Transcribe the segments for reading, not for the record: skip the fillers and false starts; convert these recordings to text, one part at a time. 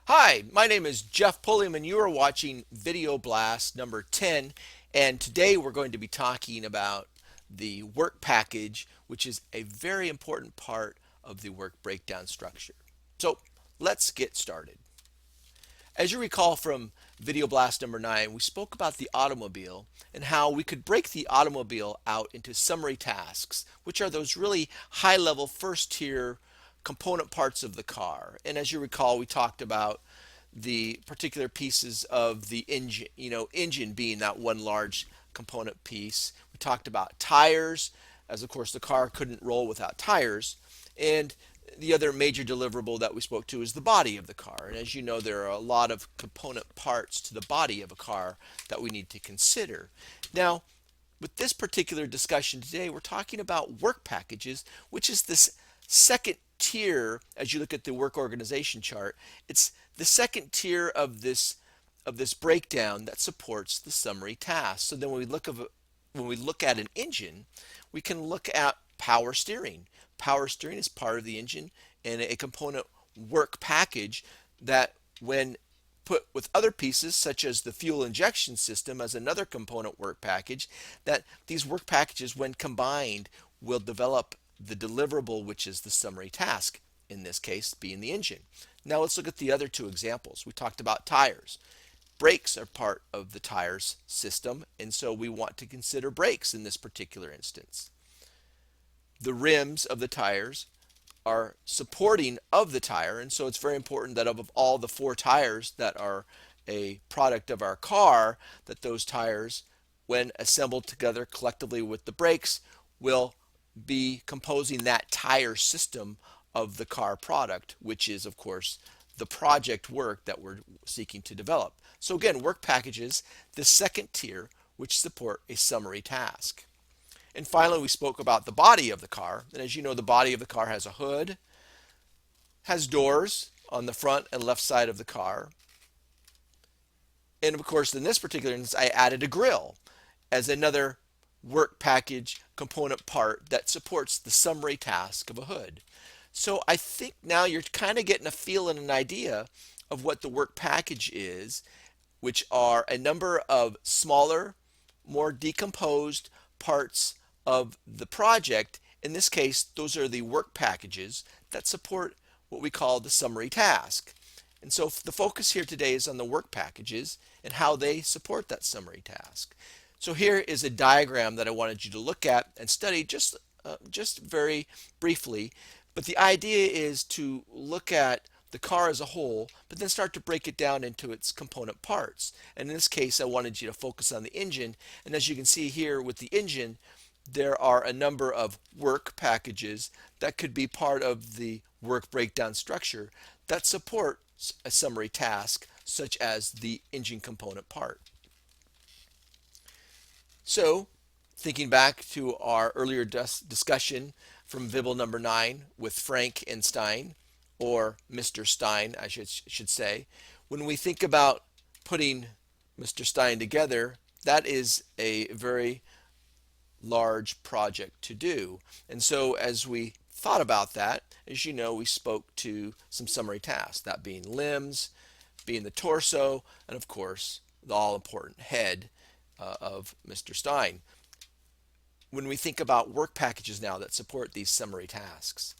Hi, my name is Jeff Pulliam and you are watching Video Blast number 10, and today we're going to be talking about the work package, which is a very important part of the work breakdown structure. So let's get started. As you recall from Video Blast number 9, we spoke about the automobile and how we could break the automobile out into summary tasks, which are those really high level first tier component parts of the car. And as you recall, we talked about the particular pieces of the engine, engine being that one large component piece. We talked about tires, as of course the car couldn't roll without tires. And the other major deliverable that we spoke to is the body of the car. And as you know, there are a lot of component parts to the body of a car that we need to consider. Now, with this particular discussion today, we're talking about work packages, which is this second tier as you look at the work organization chart. It's the second tier of this breakdown that supports the summary task. So then when we look at an engine, we can look at power steering. Power steering is part of the engine and a component work package that, when put with other pieces such as the fuel injection system as another component work package, that these work packages when combined will develop the deliverable, which is the summary task, in this case being the engine. Now let's look at the other two examples. We talked about tires. Brakes are part of the tires system, and so we want to consider brakes in this particular instance. The rims of the tires are supporting of the tire, and so it's very important that of all the four tires that are a product of our car, that those tires, when assembled together collectively with the brakes, will be composing that tire system of the car product, which is of course the project work that we're seeking to develop. So again, work packages, the second tier, which support a summary task. And finally, we spoke about the body of the car. And as you know, the body of the car has a hood, has doors on the front and left side of the car. And of course, in this particular instance, I added a grill as another work package component part that supports the summary task of a hood. So I think now you're kind of getting a feel and an idea of what the work package is, which are a number of smaller, more decomposed parts of the project. In this case, those are the work packages that support what we call the summary task. And so the focus here today is on the work packages and how they support that summary task. So here is a diagram that I wanted you to look at and study just very briefly. But the idea is to look at the car as a whole, but then start to break it down into its component parts. And in this case, I wanted you to focus on the engine. And as you can see here with the engine, there are a number of work packages that could be part of the work breakdown structure that support a summary task, such as the engine component part. So, thinking back to our earlier discussion from VIBL number 9 with Frank and Stein, or Mr. Stein, I should say, when we think about putting Mr. Stein together, that is a very large project to do. And so as we thought about that, as you know, we spoke to some summary tasks, that being limbs, being the torso, and of course the all-important head of Mr. Stein. When we think about work packages now that support these summary tasks,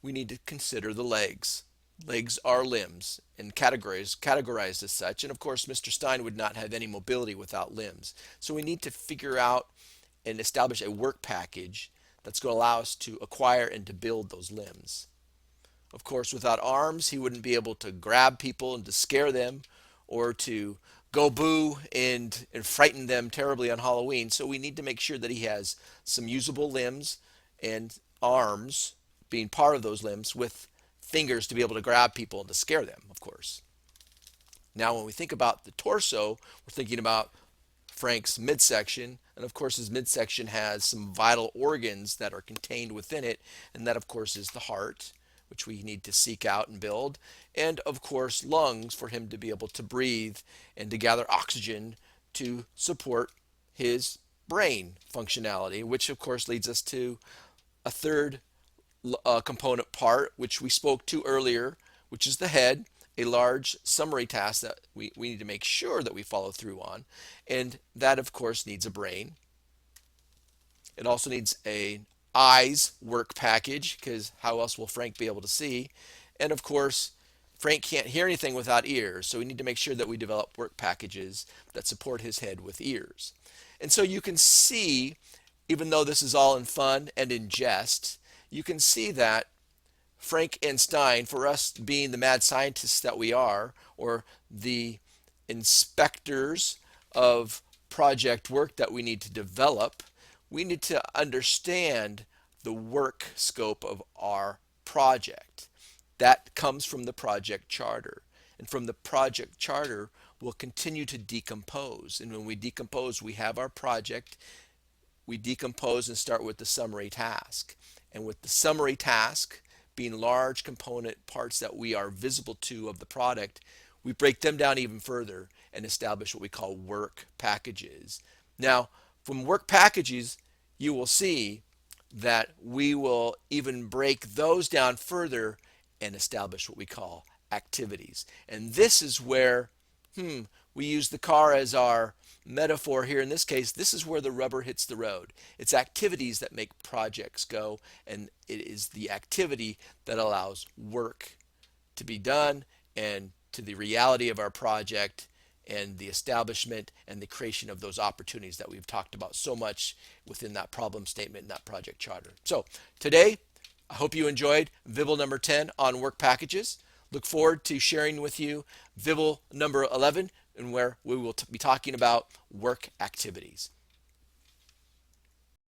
we need to consider the legs. Legs are limbs and categorized as such, and of course Mr. Stein would not have any mobility without limbs. So we need to figure out and establish a work package that's going to allow us to acquire and to build those limbs. Of course, without arms, he wouldn't be able to grab people and to scare them, or to go boo and frighten them terribly on Halloween. So we need to make sure that he has some usable limbs and arms being part of those limbs, with fingers to be able to grab people and to scare them, of course. Now, when we think about the torso, we're thinking about Frank's midsection, and of course his midsection has some vital organs that are contained within it, and that of course is the heart, which we need to seek out and build, and of course lungs for him to be able to breathe and to gather oxygen to support his brain functionality, which of course leads us to a third component part, which we spoke to earlier, which is the head. a large summary task that we need to make sure that we follow through on. And that, of course, needs a brain. It also needs a eyes work package, because how else will Frank be able to see? And of course, Frank can't hear anything without ears, so we need to make sure that we develop work packages that support his head with ears. And so you can see, even though this is all in fun and in jest, you can see that Frank and Stein, for us being the mad scientists that we are, or the inspectors of project work that we need to develop, we need to understand the work scope of our project. That comes from the project charter. And from the project charter, we'll continue to decompose. And when we decompose, we have our project. We decompose and start with the summary task. And with the summary task being large component parts that we are visible to of the product, we break them down even further and establish what we call work packages. Now, from work packages, you will see that we will even break those down further and establish what we call activities. And this is where we use the car as our metaphor here. In this case, this is where the rubber hits the road. It's activities that make projects go, and it is the activity that allows work to be done and to the reality of our project and the establishment and the creation of those opportunities that we've talked about so much within that problem statement and that project charter. So today, I hope you enjoyed VIBL number 10 on work packages. Look forward to sharing with you VIBL number 11, and where we will be talking about work activities.